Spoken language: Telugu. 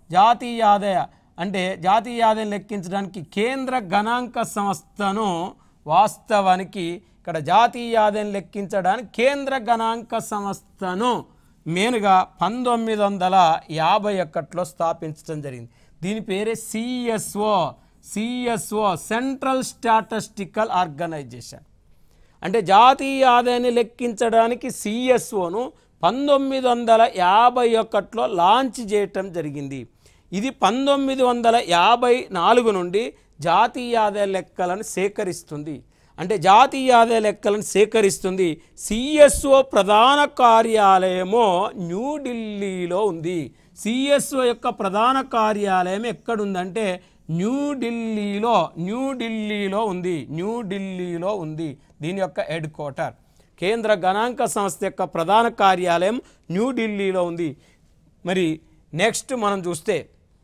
జాతీయ ఆదాయ అంటే జాతీయ ఆదాయం లెక్కించడానికి కేంద్ర గణాంక సంస్థను వాస్తవానికి ఇక్కడ జాతీయ ఆదాయం లెక్కించడానికి కేంద్ర గణాంక సంస్థను మెయిన్గా 1951లో స్థాపించడం జరిగింది. దీని పేరే సిఎస్ఓ సెంట్రల్ స్టాటిస్టికల్ ఆర్గనైజేషన్. అంటే జాతీయ ఆదాయాన్ని లెక్కించడానికి సిఎస్ఓను 1951లో లాంచ్ చేయటం జరిగింది. ఇది 1954 నుండి జాతీయ ఆదాయ లెక్కలను సేకరిస్తుంది. అంటే జాతీయ ఆదాయ లెక్కలను సేకరిస్తుంది. సిఎస్ఓ ప్రధాన కార్యాలయము న్యూఢిల్లీలో ఉంది. సిఎస్ఓ యొక్క ప్రధాన కార్యాలయం ఎక్కడుందంటే న్యూఢిల్లీలో ఉంది. దీని యొక్క హెడ్ క్వార్టర్ కేంద్ర గణాంక సంస్థ యొక్క ప్రధాన కార్యాలయం న్యూఢిల్లీలో ఉంది. మరి నెక్స్ట్ మనం చూస్తే